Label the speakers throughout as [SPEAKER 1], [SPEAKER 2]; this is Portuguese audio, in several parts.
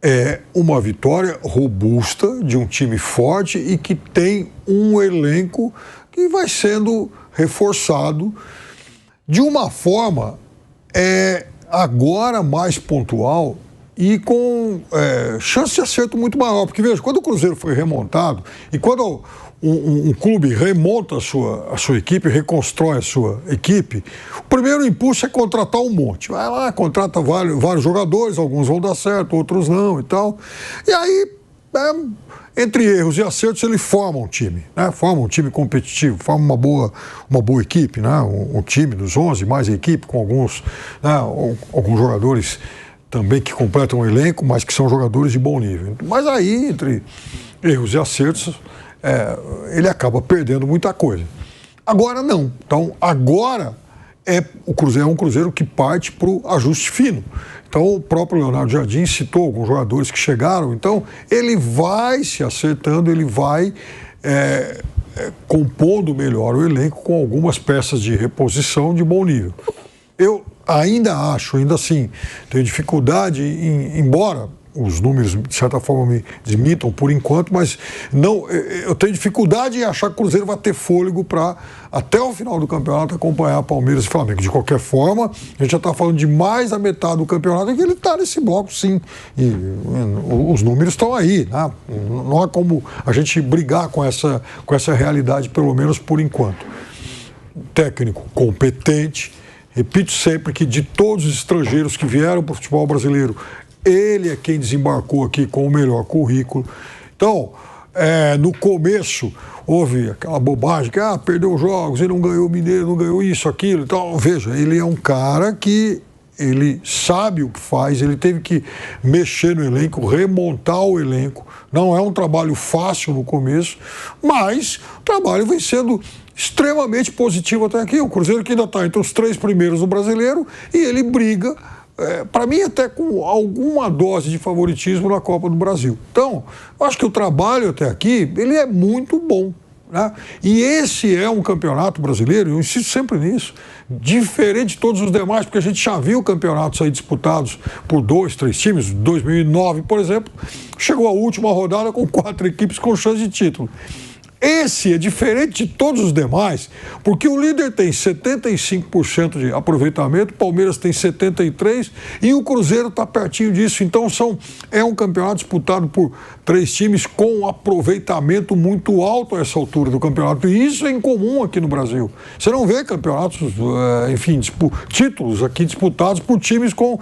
[SPEAKER 1] é uma vitória robusta de um time forte e que tem um elenco que vai sendo reforçado de uma forma agora mais pontual e com chance de acerto muito maior. Porque, veja, quando o Cruzeiro foi remontado e quando um clube remonta a sua equipe, reconstrói a sua equipe, o primeiro impulso é contratar um monte. Vai lá, contrata vários jogadores, alguns vão dar certo, outros não e tal. E aí, entre erros e acertos, ele forma um time, né? Forma um time competitivo, forma uma boa equipe, né? Um time dos 11, mais a equipe, com alguns jogadores também que completam o elenco, mas que são jogadores de bom nível. Mas aí, entre erros e acertos, ele acaba perdendo muita coisa. Agora não. Então, agora o Cruzeiro é um Cruzeiro que parte para o ajuste fino. Então, o próprio Leonardo Jardim citou alguns jogadores que chegaram. Então, ele vai se acertando, ele vai compondo melhor o elenco com algumas peças de reposição de bom nível. Eu ainda assim, tenho dificuldade embora os números, de certa forma, me desmintam por enquanto, mas não, eu tenho dificuldade em achar que o Cruzeiro vai ter fôlego para, até o final do campeonato, acompanhar Palmeiras e Flamengo. De qualquer forma, a gente já está falando de mais da metade do campeonato, e que ele está nesse bloco, sim. E os números estão aí, né? Não há como a gente brigar com essa realidade, pelo menos por enquanto. Técnico competente. Repito sempre que de todos os estrangeiros que vieram para o futebol brasileiro, ele é quem desembarcou aqui com o melhor currículo. Então, no começo, houve aquela bobagem que perdeu os jogos, ele não ganhou o Mineiro, não ganhou isso, aquilo. Então, veja, ele é um cara que ele sabe o que faz, ele teve que mexer no elenco, remontar o elenco. Não é um trabalho fácil no começo, mas o trabalho vem sendo extremamente positivo até aqui. O Cruzeiro que ainda está entre os 3 primeiros do Brasileiro e ele briga, para mim, até com alguma dose de favoritismo na Copa do Brasil. Então, eu acho que o trabalho até aqui, ele é muito bom, né? E esse é um campeonato brasileiro, eu insisto sempre nisso, diferente de todos os demais, porque a gente já viu campeonatos aí disputados por 2, 3 times. 2009, por exemplo, chegou a última rodada com 4 equipes com chance de título. Esse é diferente de todos os demais, porque o líder tem 75% de aproveitamento, o Palmeiras tem 73% e o Cruzeiro está pertinho disso. Então é um campeonato disputado por 3 times com aproveitamento muito alto a essa altura do campeonato. E isso é incomum aqui no Brasil. Você não vê campeonatos, títulos aqui disputados por times com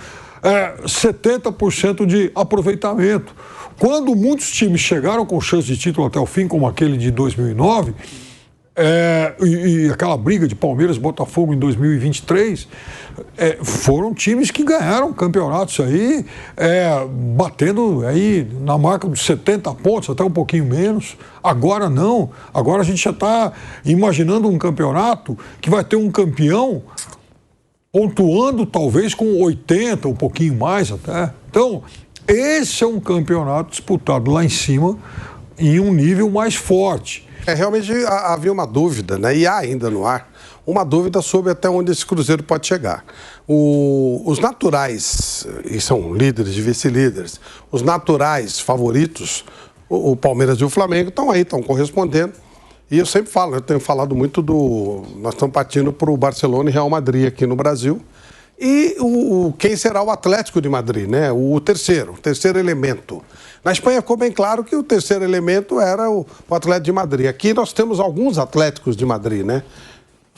[SPEAKER 1] 70% de aproveitamento. Quando muitos times chegaram com chance de título até o fim, como aquele de 2009, e aquela briga de Palmeiras e Botafogo em 2023, foram times que ganharam campeonatos aí, batendo aí na marca dos 70 pontos, até um pouquinho menos. Agora não. Agora a gente já está imaginando um campeonato que vai ter um campeão pontuando talvez com 80, um pouquinho mais até. Então, esse é um campeonato disputado lá em cima, em um nível mais forte.
[SPEAKER 2] Realmente havia uma dúvida, né? E há ainda no ar, uma dúvida sobre até onde esse Cruzeiro pode chegar. Os naturais, e são líderes e vice-líderes, os naturais favoritos, o Palmeiras e o Flamengo, estão aí, estão correspondendo. E eu sempre falo, eu tenho falado muito nós estamos partindo para o Barcelona e Real Madrid aqui no Brasil. E quem será o Atlético de Madrid, né? O terceiro elemento. Na Espanha ficou bem claro que o terceiro elemento era o Atlético de Madrid. Aqui nós temos alguns Atléticos de Madrid, né?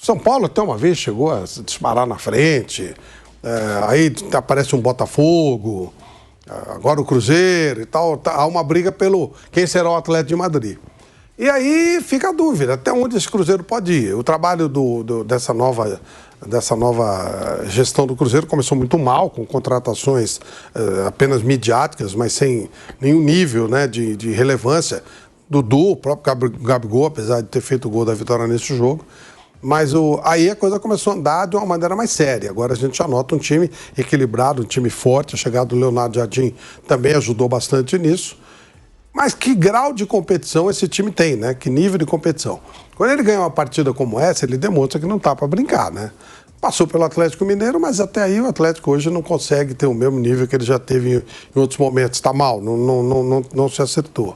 [SPEAKER 2] São Paulo até uma vez chegou a disparar na frente, aí aparece um Botafogo, agora o Cruzeiro e tal. Há uma briga pelo quem será o Atlético de Madrid. E aí fica a dúvida, até onde esse Cruzeiro pode ir. O trabalho dessa nova gestão do Cruzeiro começou muito mal, com contratações apenas midiáticas, mas sem nenhum nível, né, de relevância. Dudu, o próprio Gabigol, apesar de ter feito o gol da vitória nesse jogo. Mas aí a coisa começou a andar de uma maneira mais séria. Agora a gente já nota um time equilibrado, um time forte. A chegada do Leonardo Jardim também ajudou bastante nisso. Mas que grau de competição esse time tem, né? Que nível de competição. Quando ele ganha uma partida como essa, ele demonstra que não tá para brincar, né? Passou pelo Atlético Mineiro, mas até aí o Atlético hoje não consegue ter o mesmo nível que ele já teve em outros momentos. Está mal, não se acertou.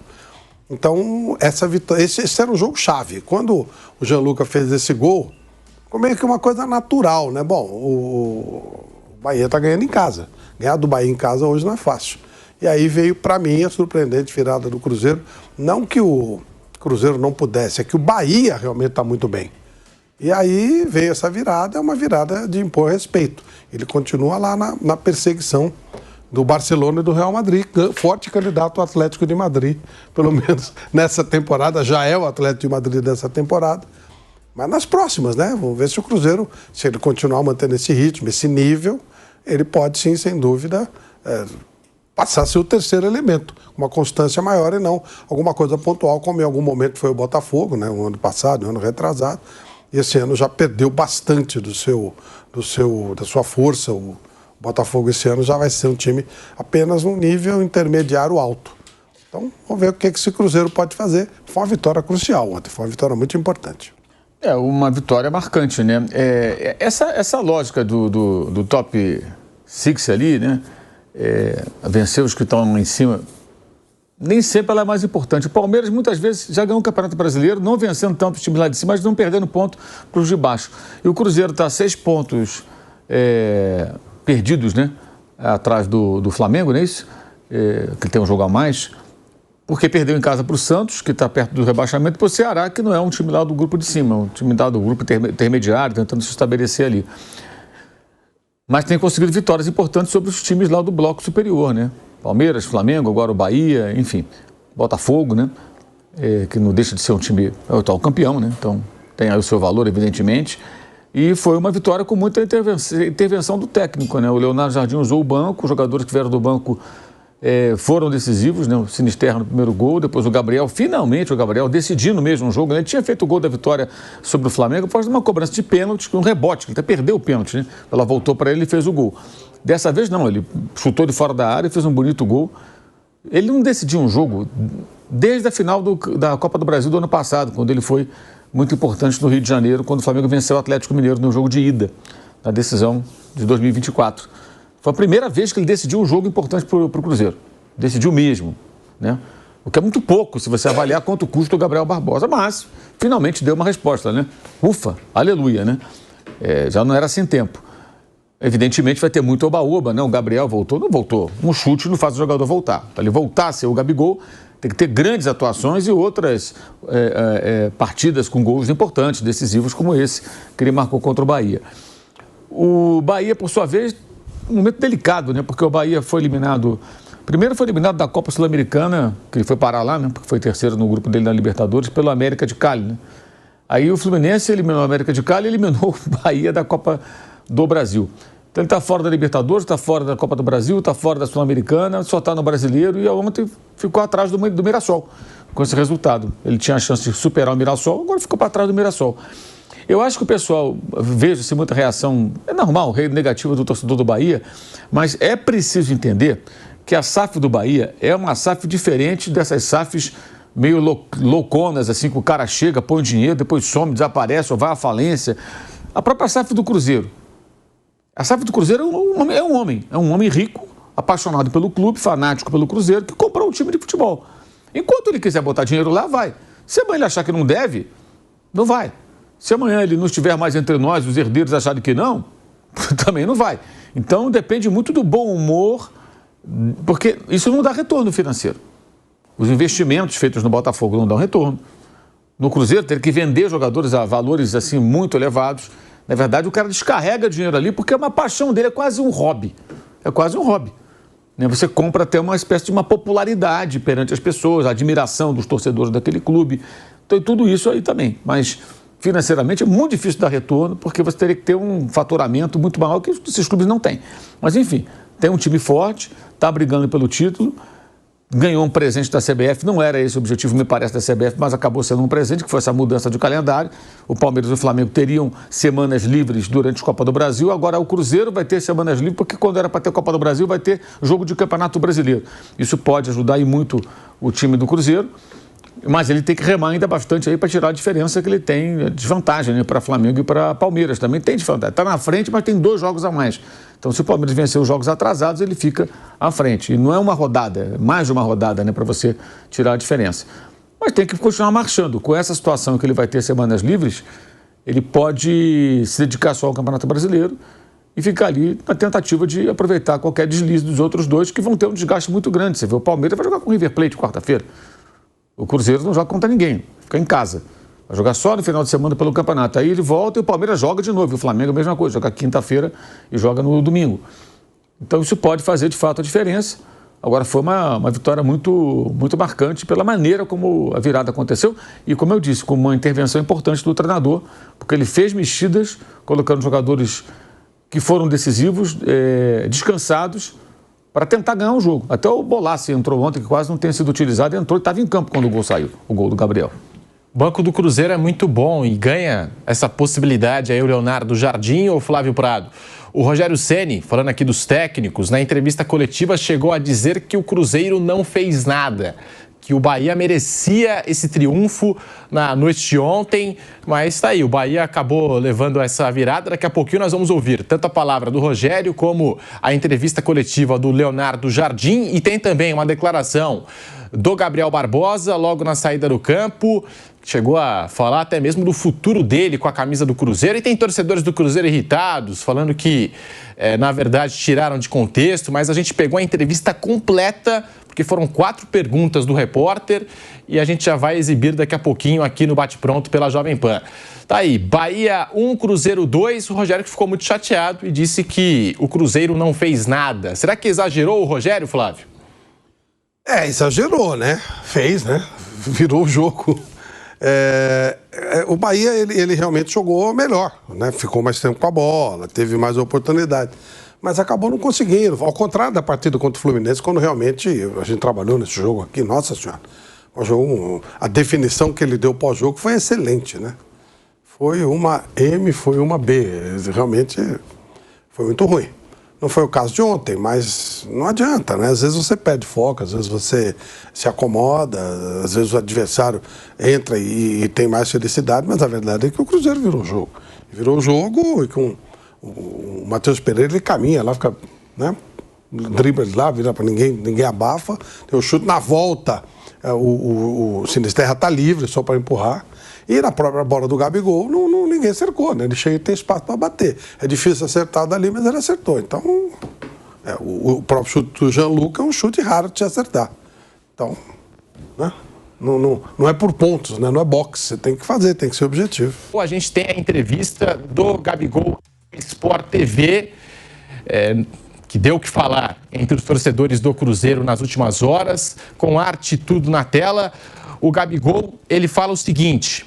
[SPEAKER 2] Então, essa vitória, esse era um jogo chave. Quando o Gianluca fez esse gol, ficou meio que uma coisa natural, né? Bom, o Bahia está ganhando em casa. Ganhar do Bahia em casa hoje não é fácil. E aí veio, para mim, a surpreendente virada do Cruzeiro. Não que o Cruzeiro não pudesse, é que o Bahia realmente está muito bem. E aí veio essa virada, é uma virada de impor respeito. Ele continua lá na perseguição do Barcelona e do Real Madrid, forte candidato ao Atlético de Madrid, pelo menos nessa temporada, já é o Atlético de Madrid dessa temporada. Mas nas próximas, né? Vamos ver se o Cruzeiro, se ele continuar mantendo esse ritmo, esse nível, ele pode sim, sem dúvida, passar a ser o terceiro elemento, uma constância maior e não alguma coisa pontual, como em algum momento foi o Botafogo, né? O ano passado, o ano retrasado. E esse ano já perdeu bastante da sua força. O Botafogo esse ano já vai ser um time apenas um nível intermediário alto. Então, vamos ver o que esse Cruzeiro pode fazer. Foi uma vitória crucial ontem, foi uma vitória muito importante.
[SPEAKER 3] É uma vitória marcante, né? Essa lógica do top 6 ali, né? Vencer os que estão lá em cima, nem sempre ela é mais importante. O Palmeiras muitas vezes já ganhou o Campeonato Brasileiro, não vencendo tanto os times lá de cima, mas não perdendo ponto para os de baixo. E o Cruzeiro está a 6 pontos perdidos, né? Atrás do Flamengo, não é isso? Que tem um jogo a mais. Porque perdeu em casa para o Santos, que está perto do rebaixamento, e para o Ceará, que não é um time lá do grupo de cima, um time lá do grupo intermediário, tentando se estabelecer ali. Mas tem conseguido vitórias importantes sobre os times lá do bloco superior, né? Palmeiras, Flamengo, agora o Bahia, enfim, Botafogo, né? Que não deixa de ser um time, é o atual campeão, né? Então tem aí o seu valor, evidentemente. E foi uma vitória com muita intervenção do técnico, né? O Leonardo Jardim usou o banco, os jogadores que vieram do banco foram decisivos, né? O Sinisterra no primeiro gol, depois o Gabriel, finalmente o Gabriel decidindo mesmo o jogo, né? Ele tinha feito o gol da vitória sobre o Flamengo após uma cobrança de pênalti, um rebote, ele até perdeu o pênalti, né? Ela voltou para ele e fez o gol. Dessa vez não, ele chutou de fora da área e fez um bonito gol. Ele não decidiu um jogo desde a final da Copa do Brasil do ano passado, quando ele foi muito importante no Rio de Janeiro, quando o Flamengo venceu o Atlético Mineiro no jogo de ida, na decisão de 2024. Foi a primeira vez que ele decidiu um jogo importante para o Cruzeiro. Decidiu mesmo, né? O que é muito pouco se você avaliar quanto custa o Gabriel Barbosa, mas finalmente deu uma resposta, né? Ufa, aleluia, né? Já não era sem tempo. Evidentemente vai ter muito oba-oba, né? O Gabriel voltou, não voltou. Um chute não faz o jogador voltar. Para ele voltar a ser o Gabigol, tem que ter grandes atuações e outras partidas com gols importantes, decisivos como esse que ele marcou contra o Bahia. O Bahia, por sua vez, um momento delicado, né? Porque o Bahia foi eliminado... Primeiro foi eliminado da Copa Sul-Americana, que ele foi parar lá, né? Porque foi terceiro no grupo dele na Libertadores, pelo América de Cali, né? Aí o Fluminense eliminou o América de Cali e eliminou o Bahia da Copa do Brasil. Então ele está fora da Libertadores, está fora da Copa do Brasil, está fora da Sul-Americana, só está no Brasileiro e ontem ficou atrás do Mirassol com esse resultado. Ele tinha a chance de superar o Mirassol, agora ficou para trás do Mirassol. Eu acho que o pessoal, vejo-se muita reação, é normal, negativa do torcedor do Bahia, mas é preciso entender que a SAF do Bahia é uma SAF diferente dessas SAFs meio louconas, assim, que o cara chega, põe dinheiro, depois some, desaparece ou vai à falência. A própria SAF do Cruzeiro. A SAF do Cruzeiro é um homem rico, apaixonado pelo clube, fanático pelo Cruzeiro, que comprou um time de futebol. Enquanto ele quiser botar dinheiro lá, vai. Se amanhã ele achar que não deve, não vai. Se amanhã ele não estiver mais entre nós, os herdeiros acharem que não, também não vai. Então depende muito do bom humor, porque isso não dá retorno financeiro. Os investimentos feitos no Botafogo não dão retorno. No Cruzeiro, ter que vender jogadores a valores assim muito elevados. Na verdade, o cara descarrega dinheiro ali porque é uma paixão dele, é quase um hobby. É quase um hobby. Você compra até uma espécie de uma popularidade perante as pessoas, a admiração dos torcedores daquele clube. Então, tudo isso aí também. Mas, financeiramente, é muito difícil dar retorno porque você teria que ter um faturamento muito maior que esses clubes não têm. Mas, enfim, tem um time forte, está brigando pelo título, ganhou um presente da CBF, não era esse o objetivo, me parece, da CBF, mas acabou sendo um presente, que foi essa mudança de calendário. O Palmeiras e o Flamengo teriam semanas livres durante a Copa do Brasil, agora o Cruzeiro vai ter semanas livres, porque quando era para ter Copa do Brasil, vai ter jogo de Campeonato Brasileiro. Isso pode ajudar e muito o time do Cruzeiro. Mas ele tem que remar ainda bastante aí para tirar a diferença que ele tem, a desvantagem, né, para Flamengo e para Palmeiras. Também tem desvantagem. Está na frente, mas tem 2 jogos a mais. Então, se o Palmeiras vencer os jogos atrasados, ele fica à frente. E não é uma rodada, é mais de uma rodada, né, para você tirar a diferença. Mas tem que continuar marchando. Com essa situação que ele vai ter semanas livres, ele pode se dedicar só ao Campeonato Brasileiro e ficar ali na tentativa de aproveitar qualquer deslize dos outros 2 que vão ter um desgaste muito grande. Você vê, o Palmeiras vai jogar com o River Plate quarta-feira. O Cruzeiro não joga contra ninguém, fica em casa. Vai jogar só no final de semana pelo campeonato. Aí ele volta e o Palmeiras joga de novo. E o Flamengo a mesma coisa, joga quinta-feira e joga no domingo. Então isso pode fazer de fato a diferença. Agora foi uma vitória muito marcante pela maneira como a virada aconteceu e, como eu disse, com uma intervenção importante do treinador, porque ele fez mexidas, colocando jogadores que foram decisivos, descansados, para tentar ganhar o jogo. Até o Bolassi entrou ontem, que quase não tem sido utilizado, entrou e estava em campo quando o gol saiu, o gol do Gabriel.
[SPEAKER 4] O banco do Cruzeiro é muito bom e ganha essa possibilidade aí o Leonardo Jardim ou o Flávio Prado. O Rogério Ceni, falando aqui dos técnicos, na entrevista coletiva chegou a dizer que o Cruzeiro não fez nada, que o Bahia merecia esse triunfo na noite de ontem, mas está aí, o Bahia acabou levando essa virada. Daqui a pouquinho nós vamos ouvir tanto a palavra do Rogério como a entrevista coletiva do Leonardo Jardim e tem também uma declaração do Gabriel Barbosa logo na saída do campo. Chegou a falar até mesmo do futuro dele com a camisa do Cruzeiro. E tem torcedores do Cruzeiro irritados, falando que, na verdade, tiraram de contexto. Mas a gente pegou a entrevista completa, porque foram 4 perguntas do repórter. E a gente já vai exibir daqui a pouquinho aqui no Bate Pronto pela Jovem Pan. Tá aí, Bahia 1, Cruzeiro 2. O Rogério que ficou muito chateado e disse que o Cruzeiro não fez nada. Será que exagerou o Rogério, Flávio?
[SPEAKER 2] Exagerou, né? Fez, né? Virou o jogo. O Bahia, ele realmente jogou melhor, né? Ficou mais tempo com a bola, teve mais oportunidade. Mas acabou não conseguindo. Ao contrário da partida contra o Fluminense, quando realmente a gente trabalhou nesse jogo aqui, nossa senhora. O jogo, a definição que ele deu pós-jogo foi excelente, né? Foi uma M, foi uma B. Realmente foi muito ruim. Não foi o caso de ontem, mas não adianta, né? Às vezes você perde foco, às vezes você se acomoda, às vezes o adversário entra e tem mais felicidade, mas a verdade é que o Cruzeiro virou o jogo. Virou o jogo e com o Matheus Pereira, ele caminha lá, fica, né? Dribla lá, vira para ninguém abafa. Tem o chute na volta, o Sinisterra está livre só para empurrar. E na própria bola do Gabigol, ninguém cercou, né? Ele chega e tem espaço para bater. É difícil acertar dali, mas ele acertou. Então, o próprio chute do Gianluca é um chute raro de te acertar. Então, né? Não é por pontos, né? Não é boxe. Você tem que fazer, tem que ser objetivo.
[SPEAKER 4] A gente tem a entrevista do Gabigol Sport TV, que deu o que falar entre os torcedores do Cruzeiro nas últimas horas, com arte tudo na tela. O Gabigol, ele fala o seguinte: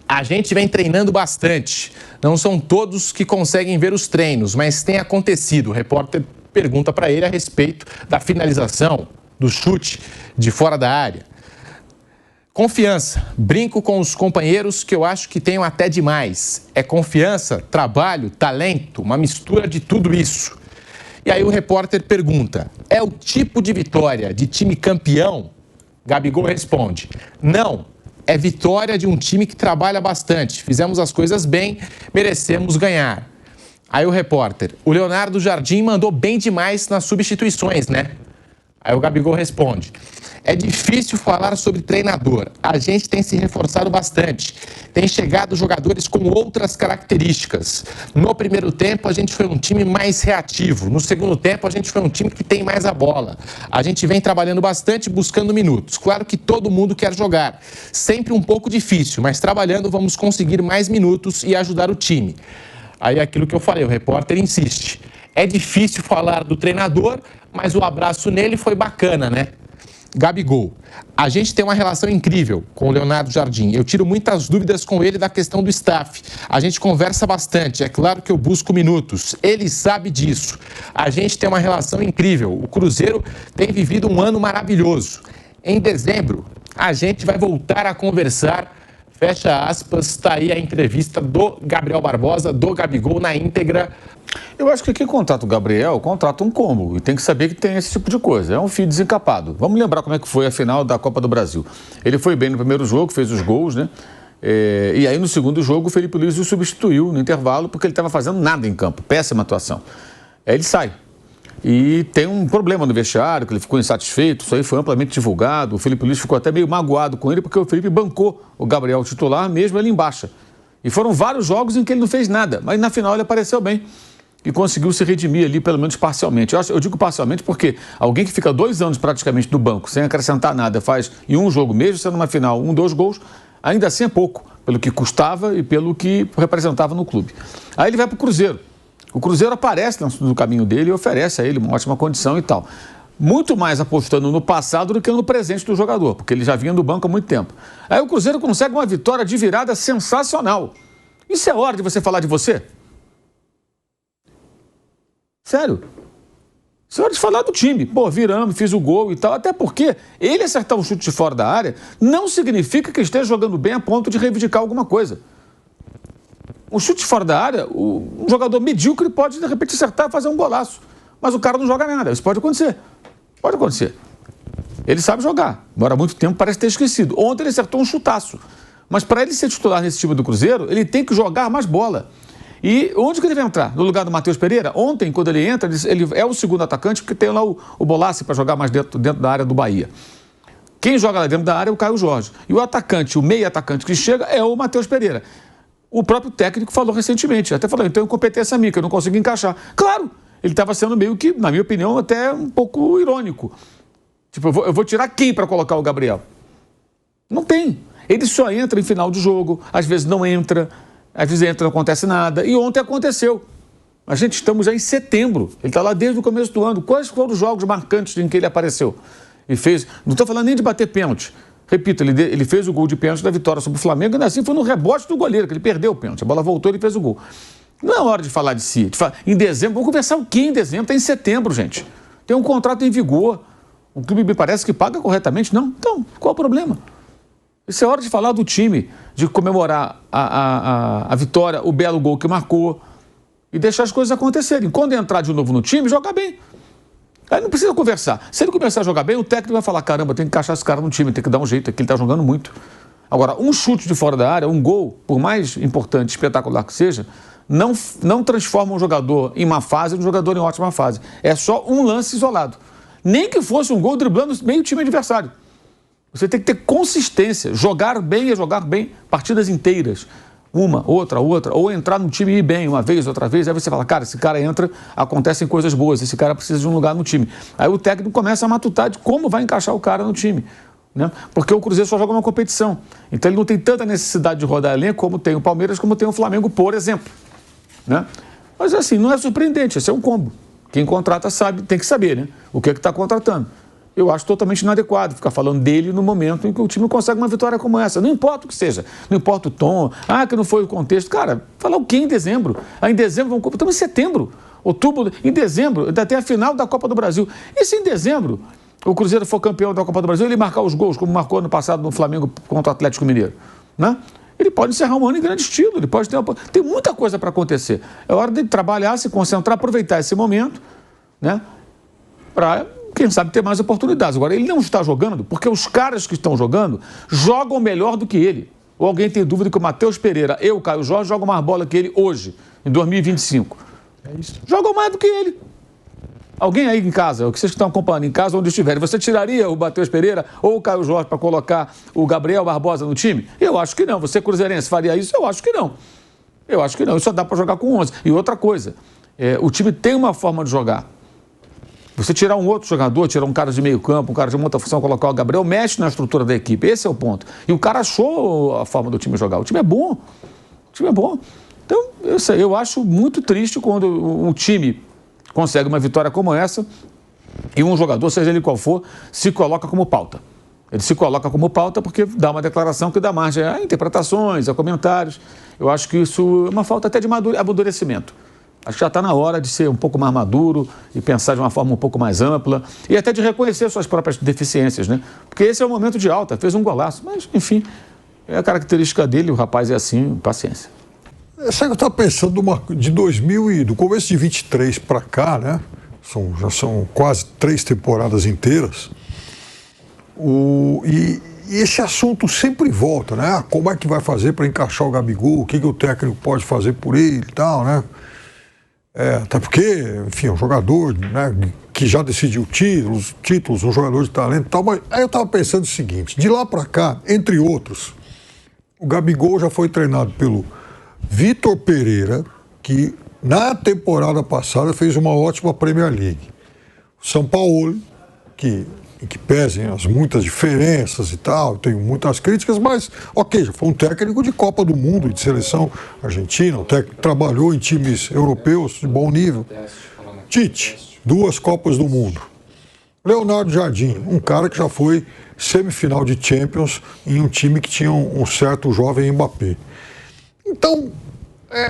[SPEAKER 4] a gente vem treinando bastante. Não são todos que conseguem ver os treinos, mas tem acontecido. O repórter pergunta para ele a respeito da finalização, do chute de fora da área. Confiança. Brinco com os companheiros que eu acho que tenho até demais. É confiança, trabalho, talento, uma mistura de tudo isso. E aí o repórter pergunta: é o tipo de vitória de time campeão? Gabigol responde: não, é vitória de um time que trabalha bastante. Fizemos as coisas bem, merecemos ganhar. Aí o repórter: o Leonardo Jardim mandou bem demais nas substituições, né? Aí o Gabigol responde: é difícil falar sobre treinador. A gente tem se reforçado bastante. Tem chegado jogadores com outras características. No primeiro tempo, a gente foi um time mais reativo. No segundo tempo, a gente foi um time que tem mais a bola. A gente vem trabalhando bastante, buscando minutos. Claro que todo mundo quer jogar. Sempre um pouco difícil, mas trabalhando vamos conseguir mais minutos e ajudar o time. Aí é aquilo que eu falei, o repórter insiste. É difícil falar do treinador, mas o abraço nele foi bacana, né? Gabigol: a gente tem uma relação incrível com o Leonardo Jardim. Eu tiro muitas dúvidas com ele da questão do staff. A gente conversa bastante. É claro que eu busco minutos. Ele sabe disso. A gente tem uma relação incrível. O Cruzeiro tem vivido um ano maravilhoso. Em dezembro, a gente vai voltar a conversar. Fecha aspas, está aí a entrevista do Gabriel Barbosa, do Gabigol, na íntegra.
[SPEAKER 3] Eu acho que quem contrata o Gabriel, contrata um combo. E tem que saber que tem esse tipo de coisa. É um fio desencapado. Vamos lembrar como é que foi a final da Copa do Brasil. Ele foi bem no primeiro jogo, fez os gols, né? E aí no segundo jogo o Felipe Luiz o substituiu no intervalo porque ele estava fazendo nada em campo. Péssima atuação. Aí ele sai. E tem um problema no vestiário, que ele ficou insatisfeito, isso aí foi amplamente divulgado. O Felipe Luiz ficou até meio magoado com ele, porque o Felipe bancou o Gabriel titular, mesmo ele em baixa. E foram vários jogos em que ele não fez nada, mas na final ele apareceu bem e conseguiu se redimir ali, pelo menos parcialmente. Eu digo parcialmente porque alguém que fica 2 anos praticamente no banco, sem acrescentar nada, faz em um jogo, mesmo sendo uma final, 2 gols, ainda assim é pouco, pelo que custava e pelo que representava no clube. Aí ele vai para o Cruzeiro. O Cruzeiro aparece no caminho dele e oferece a ele uma ótima condição e tal. Muito mais apostando no passado do que no presente do jogador, porque ele já vinha do banco há muito tempo. Aí o Cruzeiro consegue uma vitória de virada sensacional. Isso é hora de você falar de você? Sério? Isso é hora de falar do time. Pô, viramos, fiz o gol e tal. Até porque ele acertar um chute de fora da área não significa que esteja jogando bem a ponto de reivindicar alguma coisa. Um chute fora da área, um jogador medíocre pode, de repente, acertar e fazer um golaço. Mas o cara não joga nada. Isso pode acontecer. Pode acontecer. Ele sabe jogar. Embora há muito tempo parece ter esquecido. Ontem ele acertou um chutaço. Mas para ele ser titular nesse time do Cruzeiro, ele tem que jogar mais bola. E onde que ele vai entrar? No lugar do Matheus Pereira? Ontem, quando ele entra, ele é o segundo atacante, porque tem lá o Bolassi para jogar mais dentro da área do Bahia. Quem joga lá dentro da área é o Caio Jorge. E o atacante, o meio atacante que chega é o Matheus Pereira. O próprio técnico falou recentemente, até falou, então incompetência minha, que eu não consigo encaixar. Claro, ele estava sendo meio que, na minha opinião, até um pouco irônico. Tipo, eu vou tirar quem para colocar o Gabriel? Não tem. Ele só entra em final de jogo, às vezes não entra, às vezes entra e não acontece nada. E ontem aconteceu. A gente estamos já em setembro, ele está lá desde o começo do ano. Quais foram os jogos marcantes em que ele apareceu? E fez, não estou falando nem de bater pênalti. Repito, ele fez o gol de pênalti da vitória sobre o Flamengo, e assim foi no rebote do goleiro, que ele perdeu o pênalti. A bola voltou e ele fez o gol. Não é hora de falar de si. Em dezembro, vamos conversar o quê em dezembro? Está em setembro, gente. Tem um contrato em vigor. O clube me parece que paga corretamente. Não? Então, qual o problema? Isso é hora de falar do time, de comemorar a vitória, o belo gol que marcou e deixar as coisas acontecerem. Quando entrar de novo no time, joga bem. Aí não precisa conversar. Se ele começar a jogar bem, o técnico vai falar, caramba, tem que encaixar esse cara no time, tem que dar um jeito aqui, ele está jogando muito. Agora, um chute de fora da área, um gol, por mais importante, espetacular que seja, não transforma um jogador em má fase num jogador em ótima fase. É só um lance isolado. Nem que fosse um gol driblando meio time adversário. Você tem que ter consistência. Jogar bem é jogar bem partidas inteiras. Uma, outra, ou entrar no time e ir bem uma vez, outra vez, aí você fala, cara, esse cara entra, acontecem coisas boas, esse cara precisa de um lugar no time. Aí o técnico começa a matutar de como vai encaixar o cara no time, né? Porque o Cruzeiro só joga uma competição, então ele não tem tanta necessidade de rodar elenco como tem o Palmeiras, como tem o Flamengo, por exemplo, né? Mas assim, não é surpreendente, esse é um combo. Quem contrata sabe, tem que saber, né? O que é que está contratando. Eu acho totalmente inadequado ficar falando dele no momento em que o time consegue uma vitória como essa. Não importa o que seja, não importa o tom, que não foi o contexto. Cara, falar o quê em dezembro? Em dezembro, estamos em setembro, outubro, em dezembro, ainda tem a final da Copa do Brasil. E se em dezembro o Cruzeiro for campeão da Copa do Brasil, ele marcar os gols, como marcou ano passado no Flamengo contra o Atlético Mineiro, né? Ele pode encerrar um ano em grande estilo, ele pode ter tem muita coisa para acontecer. É hora de trabalhar, se concentrar, aproveitar esse momento, né? Para, quem sabe, ter mais oportunidades. Agora, ele não está jogando porque os caras que estão jogando jogam melhor do que ele. Ou alguém tem dúvida que o Matheus Pereira e o Caio Jorge jogam mais bola que ele hoje, em 2025? É isso. Jogam mais do que ele. Alguém aí em casa, o que vocês estão acompanhando em casa, onde estiverem, você tiraria o Matheus Pereira ou o Caio Jorge para colocar o Gabriel Barbosa no time? Eu acho que não. Você, cruzeirense, faria isso? Eu acho que não. Eu acho que não. Isso só dá para jogar com 11. E outra coisa, o time tem uma forma de jogar. Você tirar um outro jogador, tirar um cara de meio campo, um cara de muita função, colocar o Gabriel, mexe na estrutura da equipe. Esse é o ponto. E o cara achou a forma do time jogar. O time é bom. O time é bom. Então, eu acho muito triste quando um time consegue uma vitória como essa e um jogador, seja ele qual for, se coloca como pauta. Ele se coloca como pauta porque dá uma declaração que dá margem a interpretações, a comentários. Eu acho que isso é uma falta até de amadurecimento. Acho que já está na hora de ser um pouco mais maduro e pensar de uma forma um pouco mais ampla e até de reconhecer suas próprias deficiências, né? Porque esse é o momento de alta, fez um golaço, mas, enfim, É a característica dele, o rapaz é assim, paciência.
[SPEAKER 1] Sabe que eu estava pensando de 2000 e do começo de 23 para cá, né? Já são quase 3 temporadas inteiras. E esse assunto sempre volta, né? Como é que vai fazer para encaixar o Gabigol? O que o técnico pode fazer por ele e tal, né? Até porque, enfim, é um jogador, né, que já decidiu títulos, um jogador de talento e tal. Mas aí eu estava pensando o seguinte, de lá para cá, entre outros, o Gabigol já foi treinado pelo Vitor Pereira, que na temporada passada fez uma ótima Premier League. O Sampaoli, que pesem as muitas diferenças e tal, tem muitas críticas, mas ok, já foi um técnico de Copa do Mundo e de seleção argentina, um técnico que trabalhou em times europeus de bom nível. Tite, 2 Copas do Mundo. Leonardo Jardim, um cara que já foi semifinal de Champions em um time que tinha um certo jovem Mbappé. Então,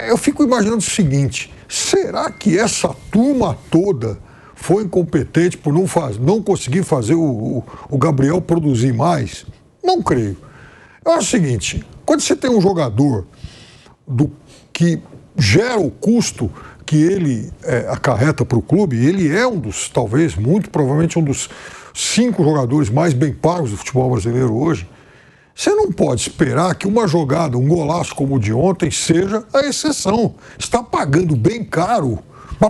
[SPEAKER 1] eu fico imaginando o seguinte, será que essa turma toda foi incompetente por não conseguir fazer o Gabriel produzir mais? Não creio. Eu acho o seguinte, quando você tem um jogador que gera o custo que ele acarreta para o clube, ele é talvez, muito provavelmente, um dos 5 jogadores mais bem pagos do futebol brasileiro hoje. Você não pode esperar que uma jogada, um golaço como o de ontem, seja a exceção. Está pagando bem caro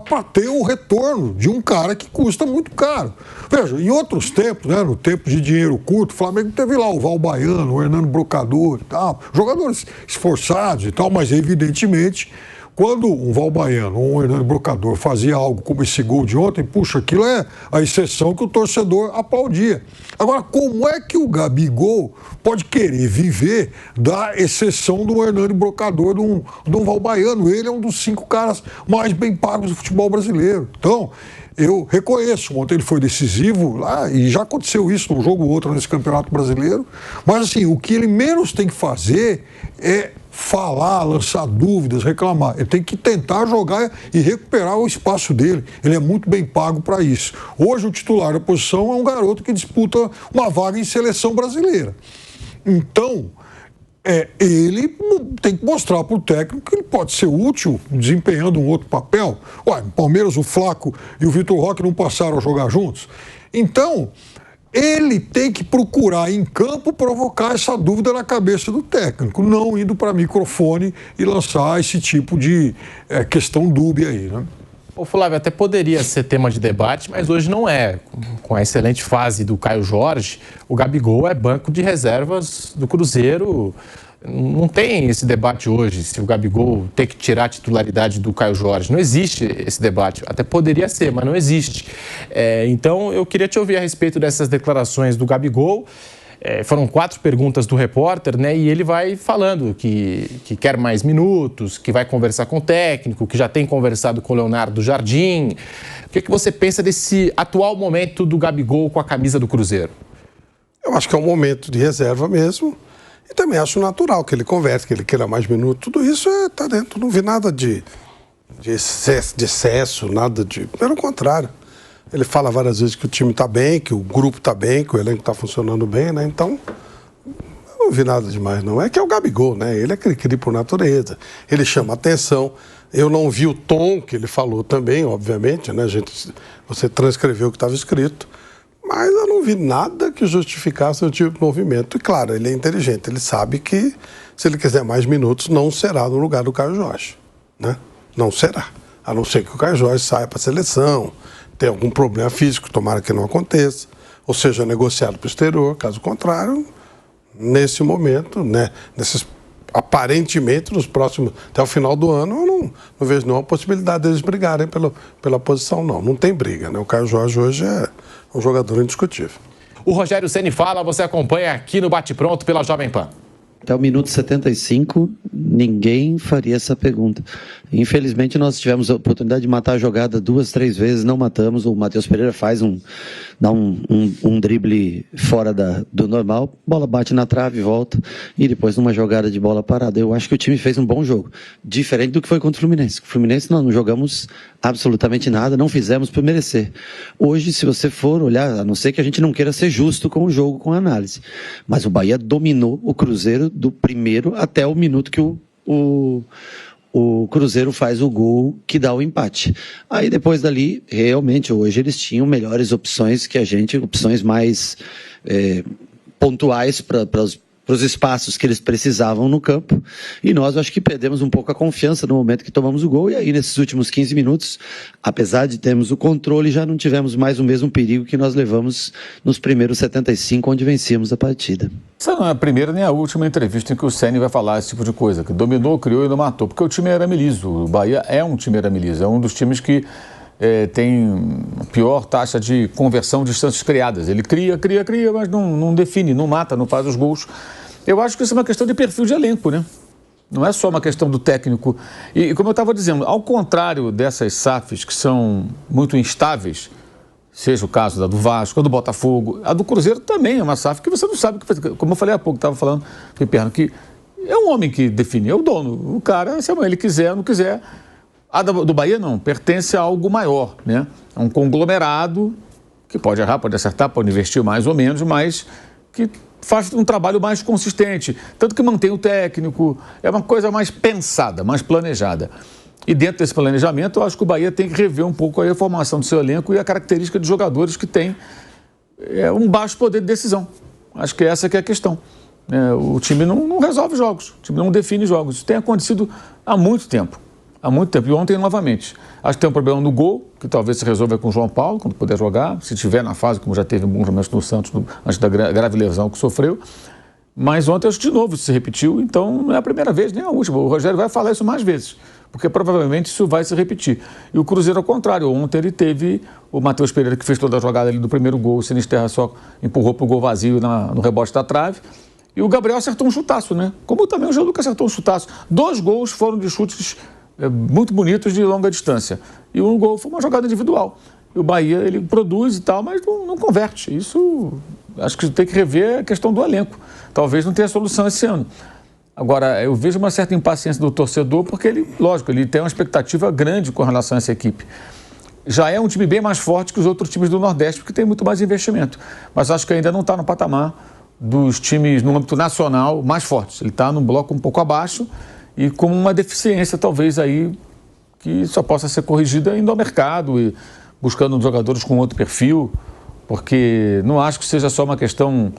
[SPEAKER 1] para ter o retorno de um cara que custa muito caro. Veja, em outros tempos, né, no tempo de dinheiro curto, o Flamengo teve lá o Val Baiano, o Hernando Brocador e tal, jogadores esforçados e tal, mas evidentemente, quando um Val Baiano ou um Hernando Brocador fazia algo como esse gol de ontem, puxa, aquilo é a exceção que o torcedor aplaudia. Agora, como é que o Gabigol pode querer viver da exceção do Hernando Brocador, de um Val Baiano? Ele é um dos 5 caras mais bem pagos do futebol brasileiro. Então, eu reconheço, ontem ele foi decisivo lá, e já aconteceu isso num jogo ou outro nesse Campeonato Brasileiro, mas assim, o que ele menos tem que fazer é falar, lançar dúvidas, reclamar. Ele tem que tentar jogar e recuperar o espaço dele. Ele é muito bem pago para isso. Hoje o titular da posição é um garoto que disputa uma vaga em seleção brasileira. Então, ele tem que mostrar para o técnico que ele pode ser útil desempenhando um outro papel. Ué, no Palmeiras o Flaco e o Vitor Roque não passaram a jogar juntos? Então, ele tem que procurar em campo provocar essa dúvida na cabeça do técnico, não indo para microfone e lançar esse tipo de questão dúbia aí, né?
[SPEAKER 4] Ô Flávio, até poderia ser tema de debate, mas hoje não é. Com a excelente fase do Caio Jorge, o Gabigol é banco de reservas do Cruzeiro. Não tem esse debate hoje, se o Gabigol tem que tirar a titularidade do Caio Jorge. Não existe esse debate. Até poderia ser, mas não existe. Então, eu queria te ouvir a respeito dessas declarações do Gabigol. Foram 4 perguntas do repórter, né? E ele vai falando que quer mais minutos, que vai conversar com o técnico, que já tem conversado com o Leonardo Jardim. O que você pensa desse atual momento do Gabigol com a camisa do Cruzeiro?
[SPEAKER 2] Eu acho que é um momento de reserva mesmo. E também acho natural que ele converse, que ele queira mais minutos. Tudo isso está dentro. Não vi nada de excesso, nada de... Pelo contrário. Ele fala várias vezes que o time está bem, que o grupo está bem, que o elenco está funcionando bem, né? Então, eu não vi nada demais, não. É que é o Gabigol, né? Ele é cri-cri por natureza. Ele chama atenção. Eu não vi o tom que ele falou também, obviamente, né? Você transcreveu o que estava escrito. Mas eu não vi nada que justificasse o tipo de movimento. E, claro, ele é inteligente. Ele sabe que, se ele quiser mais minutos, não será no lugar do Caio Jorge, né? Não será. A não ser que o Caio Jorge saia para a seleção, tem algum problema físico, tomara que não aconteça, ou seja, negociado para o exterior. Caso contrário, nesse momento, né, aparentemente, nos próximos, até o final do ano, eu não vejo nenhuma possibilidade deles brigarem pela posição, não. Não tem briga, né? O Caio Jorge hoje é um jogador indiscutível.
[SPEAKER 4] O Rogério Ceni fala, você acompanha aqui no Bate Pronto pela Jovem Pan.
[SPEAKER 5] Até o minuto 75, ninguém faria essa pergunta. Infelizmente, nós tivemos a oportunidade de matar a jogada 2, 3 vezes, não matamos. O Matheus Pereira dá um drible fora do normal, bola bate na trave, volta, e depois numa jogada de bola parada. Eu acho que o time fez um bom jogo, diferente do que foi contra o Fluminense. O Fluminense nós não jogamos absolutamente nada, não fizemos por merecer. Hoje, se você for olhar, a não ser que a gente não queira ser justo com o jogo, com a análise, mas o Bahia dominou o Cruzeiro do primeiro até o minuto que o Cruzeiro faz o gol que dá o empate. Aí depois dali, realmente, hoje eles tinham melhores opções que a gente, opções mais pontuais para os espaços que eles precisavam no campo, e nós acho que perdemos um pouco a confiança no momento que tomamos o gol, e aí nesses últimos 15 minutos, apesar de termos o controle, já não tivemos mais o mesmo perigo que nós levamos nos primeiros 75, onde vencíamos a partida.
[SPEAKER 3] Essa não é a primeira nem a última entrevista em que o Ceni vai falar esse tipo de coisa, que dominou, criou e não matou, porque o time era Arame-Liso. O Bahia é um time Arame-Liso, é um dos times que tem a pior taxa de conversão de chances criadas. Ele cria, mas não define, não mata, não faz os gols. Eu acho que isso é uma questão de perfil de elenco, né? Não é só uma questão do técnico. E como eu estava dizendo, ao contrário dessas SAFs que são muito instáveis, seja o caso da do Vasco, a do Botafogo, a do Cruzeiro também é uma SAF que você não sabe o que fazer. Como eu falei há pouco, estava falando, que é um homem que define, é o dono. O cara, se ele quiser, não quiser. A do Bahia não, pertence a algo maior, né? É um conglomerado que pode errar, pode acertar, pode investir mais ou menos, mas que faz um trabalho mais consistente, tanto que mantém o técnico, é uma coisa mais pensada, mais planejada. E dentro desse planejamento, eu acho que o Bahia tem que rever um pouco a formação do seu elenco e a característica de jogadores que têm um baixo poder de decisão. Acho que essa que é a questão. O time não resolve jogos, o time não define jogos. Isso tem acontecido há muito tempo. Há muito tempo. E ontem, novamente. Acho que tem um problema no gol, que talvez se resolva com o João Paulo, quando puder jogar, se estiver na fase, como já teve alguns momentos no Santos, antes da grave lesão que sofreu. Mas ontem, acho que de novo isso se repetiu, então não é a primeira vez, nem a última. O Rogério vai falar isso mais vezes, porque provavelmente isso vai se repetir. E o Cruzeiro, ao contrário, ontem ele teve o Matheus Pereira, que fez toda a jogada ali do primeiro gol, o Sinisterra só empurrou para o gol vazio no rebote da trave. E o Gabriel acertou um chutaço, né? Como também o João Lucas acertou um chutaço. 2 gols foram de chutes muito bonitos de longa distância. E um gol foi uma jogada individual. E o Bahia, ele produz e tal, mas não converte. Isso, acho que tem que rever a questão do elenco. Talvez não tenha solução esse ano. Agora, eu vejo uma certa impaciência do torcedor, porque ele, lógico, ele tem uma expectativa grande com relação a essa equipe. Já é um time bem mais forte que os outros times do Nordeste, porque tem muito mais investimento. Mas acho que ainda não está no patamar dos times no âmbito nacional mais fortes. Ele está num bloco um pouco abaixo, e com uma deficiência, talvez, aí, que só possa ser corrigida indo ao mercado e buscando jogadores com outro perfil, porque não acho que seja só uma questão,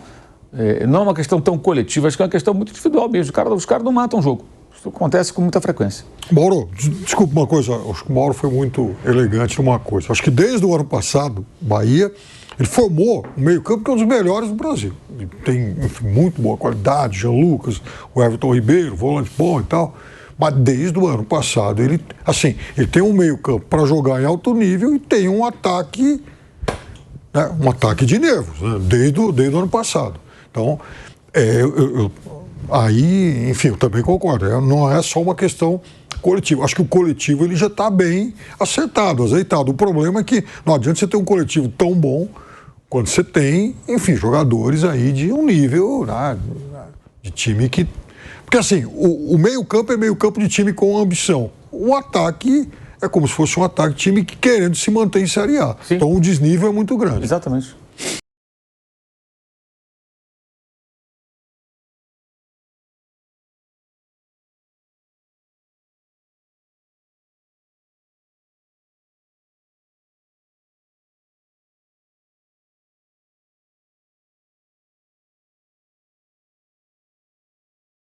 [SPEAKER 3] não é uma questão tão coletiva, acho que é uma questão muito individual mesmo. Os caras não matam o jogo. Isso acontece com muita frequência.
[SPEAKER 1] Mauro, desculpa uma coisa, acho que o Mauro foi muito elegante numa coisa. Acho que desde o ano passado, Bahia, ele formou um meio-campo que é um dos melhores do Brasil. Ele tem, enfim, muito boa qualidade, Jean Lucas, o Everton Ribeiro, volante bom e tal. Mas desde o ano passado, ele tem um meio-campo para jogar em alto nível e tem um ataque, né, um ataque de nervos, né, desde o ano passado. Então, aí, enfim, eu também concordo. Não é só uma questão coletiva. Acho que o coletivo ele já está bem acertado, azeitado. O problema é que não adianta você ter um coletivo tão bom quando você tem, enfim, jogadores aí de um nível, né, de time que... Porque assim, o meio-campo é meio-campo de time com ambição. O ataque é como se fosse um ataque de time que querendo se manter em Série A.
[SPEAKER 3] Sim.
[SPEAKER 1] Então o desnível é muito grande.
[SPEAKER 3] Exatamente.